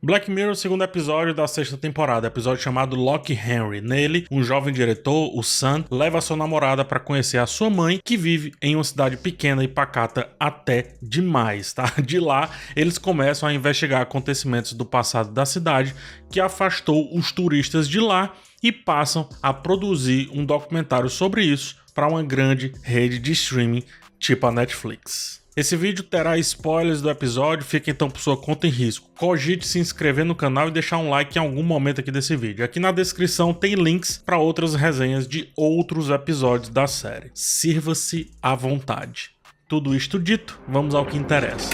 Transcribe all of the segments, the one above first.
Black Mirror, segundo episódio da sexta temporada, episódio chamado Lock Henry. Nele, um jovem diretor, o Sam, leva sua namorada para conhecer a sua mãe, que vive em uma cidade pequena e pacata até demais, tá? De lá, eles começam a investigar acontecimentos do passado da cidade que afastou os turistas de lá e passam a produzir um documentário sobre isso para uma grande rede de streaming tipo a Netflix. Esse vídeo terá spoilers do episódio, fica então por sua conta e risco. Cogite se inscrever no canal e deixar um like em algum momento aqui desse vídeo. Aqui na descrição tem links para outras resenhas de outros episódios da série. Sirva-se à vontade. Tudo isto dito, vamos ao que interessa.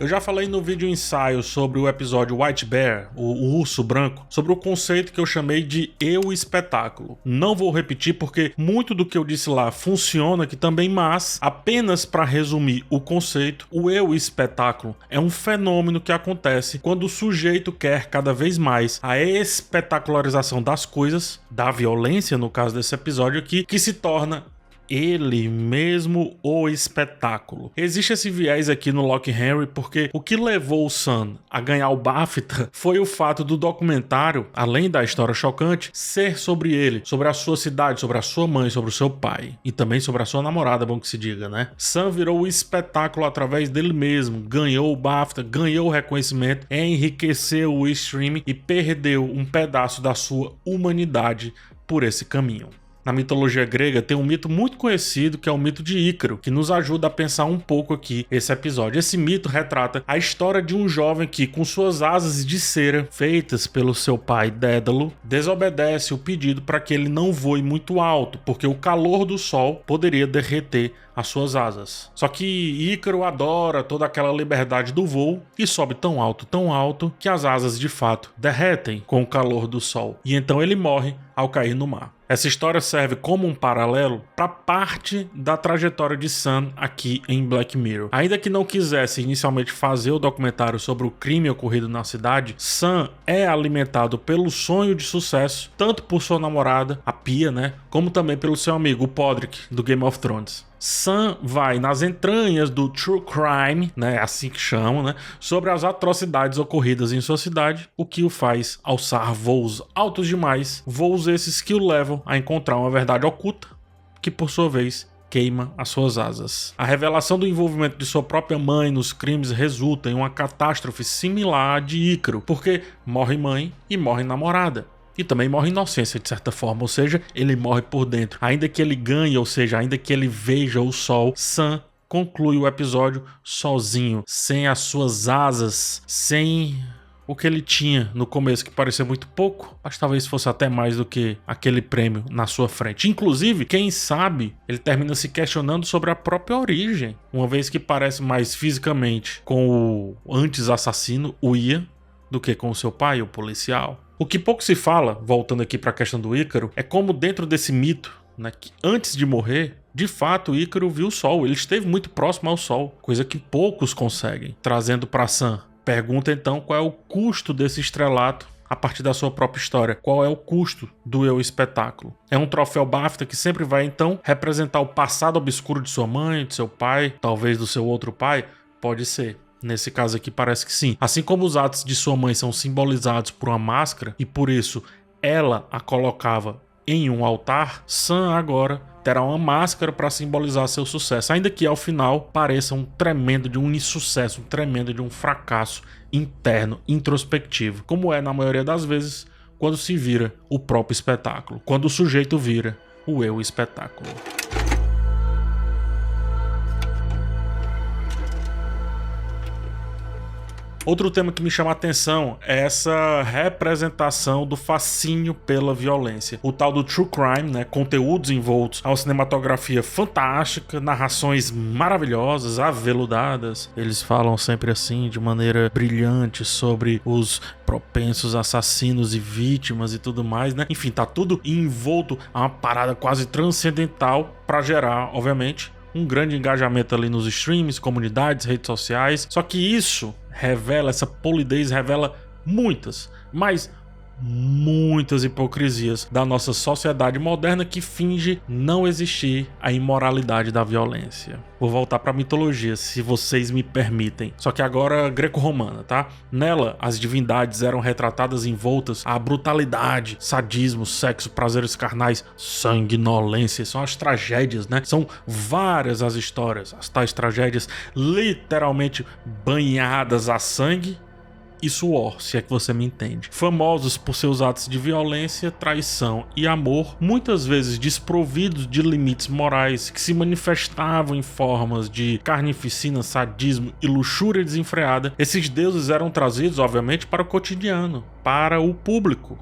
Eu já falei no vídeo ensaio sobre o episódio White Bear, o urso branco, sobre o conceito que eu chamei de eu espetáculo. Não vou repetir porque muito do que eu disse lá funciona aqui também, mas apenas para resumir o conceito, o eu espetáculo é um fenômeno que acontece quando o sujeito quer cada vez mais a espetacularização das coisas, da violência no caso desse episódio aqui, que se torna ele mesmo o espetáculo. Existe esse viés aqui no Lock Henry porque o que levou o Sam a ganhar o BAFTA foi o fato do documentário, além da história chocante, ser sobre ele, sobre a sua cidade, sobre a sua mãe, sobre o seu pai e também sobre a sua namorada, bom que se diga, né? Sam virou o espetáculo através dele mesmo, ganhou o BAFTA, ganhou o reconhecimento, enriqueceu o streaming e perdeu um pedaço da sua humanidade por esse caminho. Na mitologia grega tem um mito muito conhecido que é o mito de Ícaro, que nos ajuda a pensar um pouco aqui esse episódio. Esse mito retrata a história de um jovem que, com suas asas de cera feitas pelo seu pai Dédalo, desobedece o pedido para que ele não voe muito alto, porque o calor do sol poderia derreter as suas asas. Só que Ícaro adora toda aquela liberdade do voo e sobe tão alto, que as asas de fato derretem com o calor do sol. E então ele morre ao cair no mar. Essa história serve como um paralelo para parte da trajetória de Sam aqui em Black Mirror. Ainda que não quisesse inicialmente fazer o documentário sobre o crime ocorrido na cidade, Sam é alimentado pelo sonho de sucesso, tanto por sua namorada, a Pia, né, como também pelo seu amigo, o Podrick, do Game of Thrones. Sam vai nas entranhas do true crime, né, assim que chamam, né, sobre as atrocidades ocorridas em sua cidade, o que o faz alçar voos altos demais, voos esses que o levam a encontrar uma verdade oculta, que por sua vez queima as suas asas. A revelação do envolvimento de sua própria mãe nos crimes resulta em uma catástrofe similar à de Ícaro, porque morre mãe e morre namorada. E também morre inocência de certa forma, ou seja, ele morre por dentro. Ainda que ele ganhe, ou seja, ainda que ele veja o sol, Sam conclui o episódio sozinho, sem as suas asas, sem o que ele tinha no começo, que parecia muito pouco, mas talvez fosse até mais do que aquele prêmio na sua frente. Inclusive, quem sabe, ele termina se questionando sobre a própria origem, uma vez que parece mais fisicamente com o antes assassino, o Ian, do que com o seu pai, o policial. O que pouco se fala, voltando aqui para a questão do Ícaro, é como dentro desse mito, né, que antes de morrer, de fato, Ícaro viu o sol, ele esteve muito próximo ao sol, coisa que poucos conseguem. Trazendo para Sam, pergunta então qual é o custo desse estrelato a partir da sua própria história. Qual é o custo do eu espetáculo? É um troféu BAFTA que sempre vai então representar o passado obscuro de sua mãe, de seu pai, talvez do seu outro pai? Pode ser. Nesse caso aqui parece que sim. Assim como os atos de sua mãe são simbolizados por uma máscara e por isso ela a colocava em um altar, Sam agora terá uma máscara para simbolizar seu sucesso, ainda que ao final pareça um tremendo de um insucesso, um tremendo de um fracasso interno, introspectivo, como é na maioria das vezes quando se vira o próprio espetáculo, quando o sujeito vira o eu espetáculo. Outro tema que me chama a atenção é essa representação do fascínio pela violência. O tal do true crime, né? Conteúdos envoltos a uma cinematografia fantástica, narrações maravilhosas, aveludadas. Eles falam sempre assim, de maneira brilhante, sobre os propensos assassinos e vítimas e tudo mais, né? Enfim, tá tudo envolto a uma parada quase transcendental para gerar, obviamente, um grande engajamento ali nos streams, comunidades, redes sociais. Só que isso revela, essa polidez revela muitas, mas muitas hipocrisias da nossa sociedade moderna que finge não existir a imoralidade da violência. Vou voltar para a mitologia, se vocês me permitem. Só que agora greco-romana, tá? Nela, as divindades eram retratadas envoltas à brutalidade, sadismo, sexo, prazeres carnais, sanguinolência. São as tragédias, né? São várias as histórias. As tais tragédias literalmente banhadas a sangue e suor, se é que você me entende. Famosos por seus atos de violência, traição e amor, muitas vezes desprovidos de limites morais, que se manifestavam em formas de carnificina, sadismo e luxúria desenfreada, esses deuses eram trazidos, obviamente, para o cotidiano, para o público.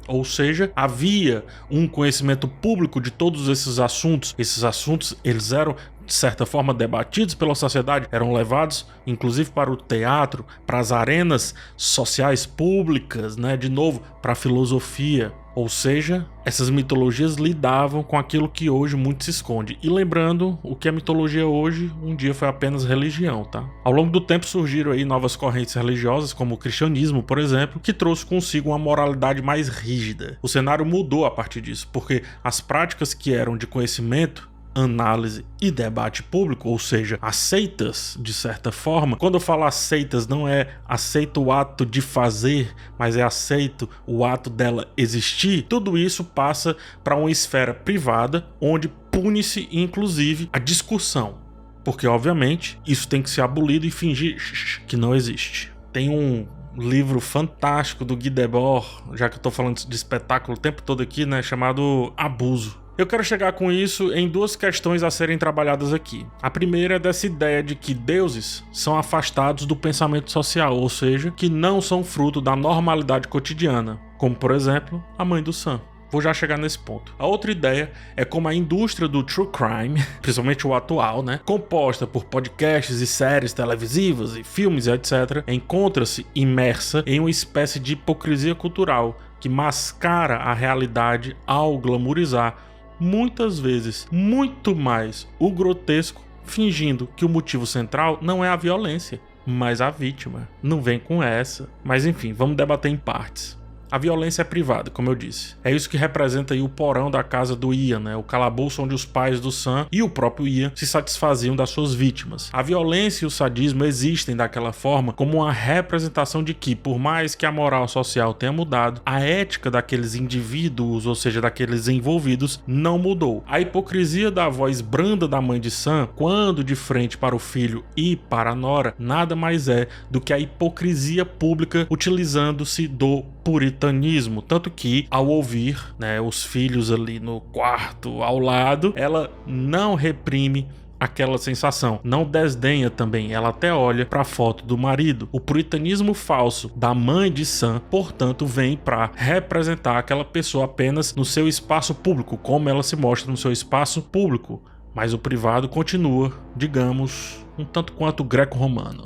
Ou seja, havia um conhecimento público de todos esses assuntos. Esses assuntos, eles eram de certa forma debatidos pela sociedade, eram levados inclusive para o teatro, para as arenas sociais públicas, né? De novo, para a filosofia. Ou seja, essas mitologias lidavam com aquilo que hoje muito se esconde. E lembrando, o que é mitologia hoje, um dia foi apenas religião, tá? Ao longo do tempo surgiram aí novas correntes religiosas, como o cristianismo, por exemplo, que trouxe consigo uma moralidade mais rígida. O cenário mudou a partir disso, porque as práticas que eram de conhecimento, análise e debate público, ou seja, aceitas de certa forma. Quando eu falo aceitas, não é aceito o ato de fazer, mas é aceito o ato dela existir. Tudo isso passa para uma esfera privada, onde pune-se inclusive a discussão, porque obviamente isso tem que ser abolido e fingir que não existe. Tem um livro fantástico do Guy Debord, já que eu tô falando de espetáculo o tempo todo aqui, né, chamado Abuso. Eu quero chegar com isso em duas questões a serem trabalhadas aqui. A primeira é dessa ideia de que deuses são afastados do pensamento social, ou seja, que não são fruto da normalidade cotidiana, como por exemplo, a mãe do Sam. Vou já chegar nesse ponto. A outra ideia é como a indústria do true crime, principalmente o atual, né, composta por podcasts e séries televisivas e filmes, etc., encontra-se imersa em uma espécie de hipocrisia cultural que mascara a realidade ao glamourizar muitas vezes muito mais o grotesco, fingindo que o motivo central não é a violência, mas a vítima. Não vem com essa. Mas enfim, vamos debater em partes. A violência é privada, como eu disse. É isso que representa aí o porão da casa do Ian, né? O calabouço onde os pais do Sam e o próprio Ian se satisfaziam das suas vítimas. A violência e o sadismo existem daquela forma como uma representação de que, por mais que a moral social tenha mudado, a ética daqueles indivíduos, ou seja, daqueles envolvidos, não mudou. A hipocrisia da voz branda da mãe de Sam, quando de frente para o filho e para a nora, nada mais é do que a hipocrisia pública utilizando-se do puritanismo, tanto que ao ouvir, né, os filhos ali no quarto ao lado, ela não reprime aquela sensação, não desdenha também, ela até olha para a foto do marido. O puritanismo falso da mãe de Sam, portanto, vem para representar aquela pessoa apenas no seu espaço público, como ela se mostra no seu espaço público, mas o privado continua, digamos, um tanto quanto greco-romano.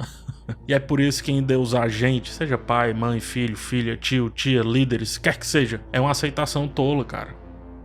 E é por isso que em Deus a gente, seja pai, mãe, filho, filha, tio, tia, líderes, quer que seja, é uma aceitação tola, cara.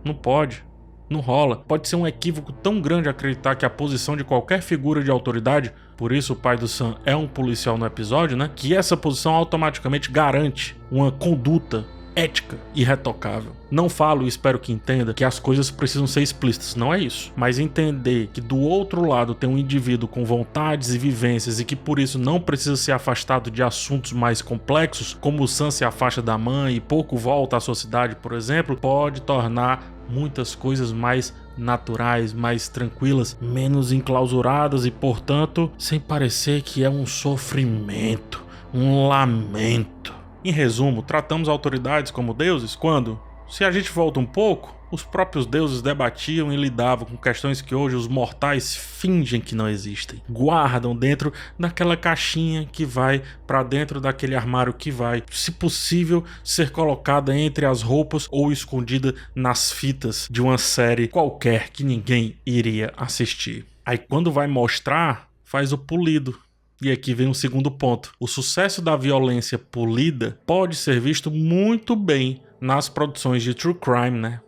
Não pode, não rola. Pode ser um equívoco tão grande acreditar que a posição de qualquer figura de autoridade, por isso o pai do Sam é um policial no episódio, né? Que essa posição automaticamente garante uma conduta ética irretocável. Não falo e espero que entenda que as coisas precisam ser explícitas, não é isso. Mas entender que do outro lado tem um indivíduo com vontades e vivências e que por isso não precisa ser afastado de assuntos mais complexos, como o Sam se afasta da mãe e pouco volta à sua cidade, por exemplo, pode tornar muitas coisas mais naturais, mais tranquilas, menos enclausuradas e, portanto, sem parecer que é um sofrimento, um lamento. Em resumo, tratamos autoridades como deuses quando, se a gente volta um pouco, os próprios deuses debatiam e lidavam com questões que hoje os mortais fingem que não existem. Guardam dentro daquela caixinha que vai para dentro daquele armário que vai, se possível, ser colocada entre as roupas ou escondida nas fitas de uma série qualquer que ninguém iria assistir. Aí quando vai mostrar, faz o polido. E aqui vem um segundo ponto. O sucesso da violência polida pode ser visto muito bem nas produções de true crime, né?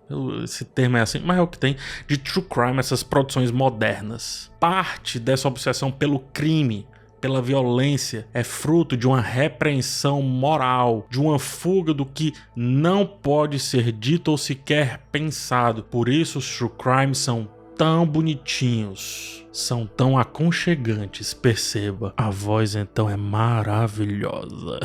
Esse termo é assim, mas é o que tem de true crime, essas produções modernas. Parte dessa obsessão pelo crime, pela violência, é fruto de uma repreensão moral, de uma fuga do que não pode ser dito ou sequer pensado. Por isso os true crime são tão bonitinhos, são tão aconchegantes, perceba, a voz então é maravilhosa.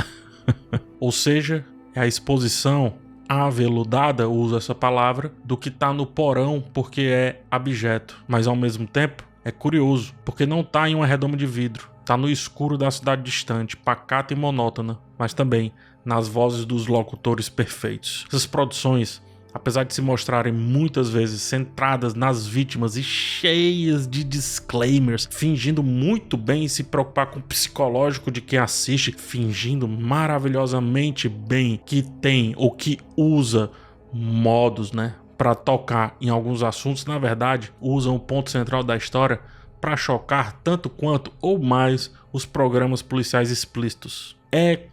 Ou seja, é a exposição aveludada, uso essa palavra, do que tá no porão porque é abjeto, mas ao mesmo tempo é curioso, porque não tá em uma redoma de vidro, tá no escuro da cidade distante, pacata e monótona, mas também nas vozes dos locutores perfeitos. Essas produções, apesar de se mostrarem muitas vezes centradas nas vítimas e cheias de disclaimers, fingindo muito bem se preocupar com o psicológico de quem assiste, fingindo maravilhosamente bem que tem ou que usa modos, para tocar em alguns assuntos, na verdade, usam o ponto central da história para chocar tanto quanto ou mais os programas policiais explícitos.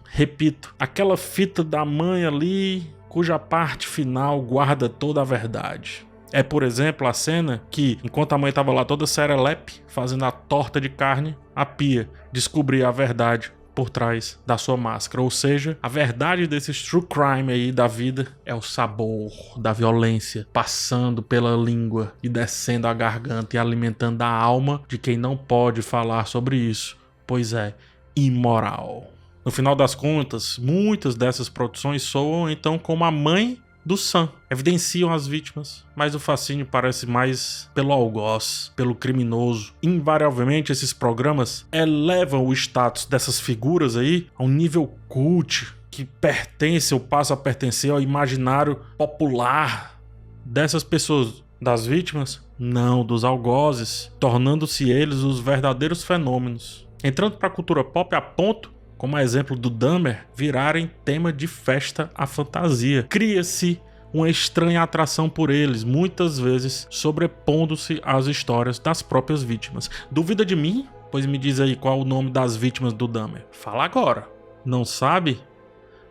Repito, aquela fita da mãe ali, cuja parte final guarda toda a verdade. É, por exemplo, a cena que, enquanto a mãe estava lá toda serelepe, fazendo a torta de carne, a Pia descobria a verdade por trás da sua máscara. Ou seja, a verdade desses true crime aí da vida é o sabor da violência passando pela língua e descendo a garganta e alimentando a alma de quem não pode falar sobre isso, pois é imoral. No final das contas, muitas dessas produções soam então como a mãe do Sam. Evidenciam as vítimas, mas o fascínio parece mais pelo algoz, pelo criminoso. Invariavelmente esses programas elevam o status dessas figuras aí a um nível cult, que pertence ou passa a pertencer ao imaginário popular dessas pessoas. Das vítimas? Não, dos algozes, tornando-se eles os verdadeiros fenômenos. Entrando para a cultura pop a ponto, como exemplo do Dahmer, virarem tema de festa à fantasia. Cria-se uma estranha atração por eles, muitas vezes sobrepondo-se às histórias das próprias vítimas. Duvida de mim? Pois me diz aí qual é o nome das vítimas do Dahmer. Fala agora. Não sabe?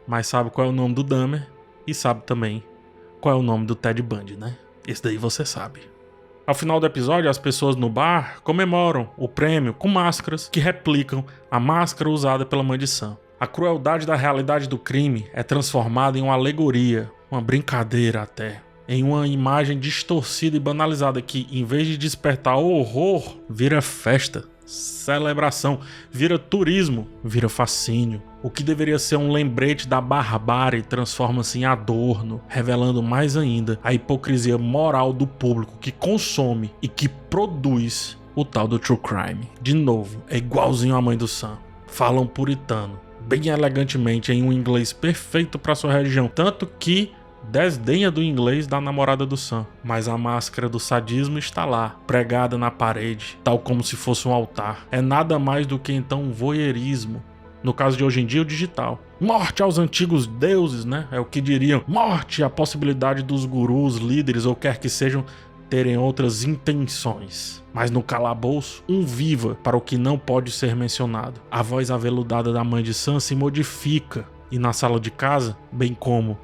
Mas sabe qual é o nome do Dahmer e sabe também qual é o nome do Ted Bundy, né? Esse daí você sabe. Ao final do episódio, as pessoas no bar comemoram o prêmio com máscaras que replicam a máscara usada pela mãe de Sam. A crueldade da realidade do crime é transformada em uma alegoria, uma brincadeira até, em uma imagem distorcida e banalizada que, em vez de despertar horror, vira festa, celebração, vira turismo, vira fascínio. O que deveria ser um lembrete da barbárie transforma-se em adorno, revelando mais ainda a hipocrisia moral do público que consome e que produz o tal do true crime. De novo, é igualzinho a mãe do Sam. Falam puritano, bem elegantemente em um inglês perfeito para sua religião, tanto que desdenha do inglês da namorada do Sam, mas a máscara do sadismo está lá, pregada na parede, tal como se fosse um altar. É nada mais do que então um voyeurismo. No caso de hoje em dia, o digital. Morte aos antigos deuses, É o que diriam. Morte à possibilidade dos gurus, líderes ou quer que sejam terem outras intenções. Mas no calabouço, um viva para o que não pode ser mencionado. A voz aveludada da mãe de Sam se modifica e na sala de casa, bem como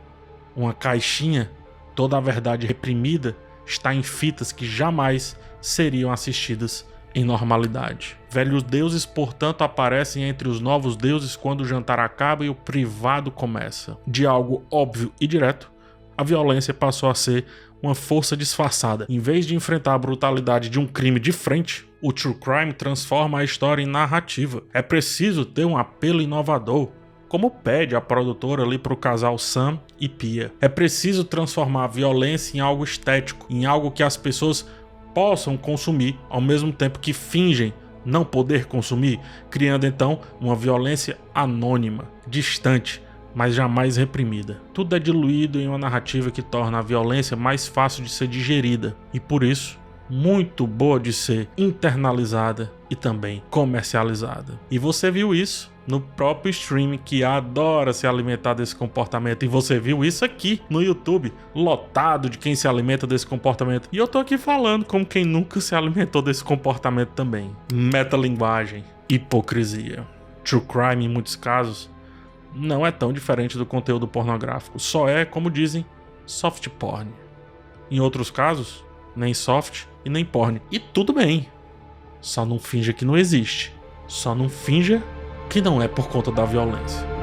uma caixinha, toda a verdade reprimida está em fitas que jamais seriam assistidas em normalidade. Velhos deuses, portanto, aparecem entre os novos deuses quando o jantar acaba e o privado começa. De algo óbvio e direto, a violência passou a ser uma força disfarçada. Em vez de enfrentar a brutalidade de um crime de frente, o true crime transforma a história em narrativa. É preciso ter um apelo inovador, como pede a produtora ali para o casal Sam e Pia. É preciso transformar a violência em algo estético, em algo que as pessoas possam consumir, ao mesmo tempo que fingem não poder consumir, criando então uma violência anônima, distante, mas jamais reprimida. Tudo é diluído em uma narrativa que torna a violência mais fácil de ser digerida e, por isso, muito boa de ser internalizada e também comercializada. E você viu isso no próprio streaming, que adora se alimentar desse comportamento, e você viu isso aqui no YouTube, lotado de quem se alimenta desse comportamento, e eu tô aqui falando como quem nunca se alimentou desse comportamento também. Metalinguagem, hipocrisia. True crime, em muitos casos, não é tão diferente do conteúdo pornográfico, só é, como dizem, soft porn. Em outros casos, nem soft e nem porn, e tudo bem, só não finja que não existe. Só não finja que não é por conta da violência.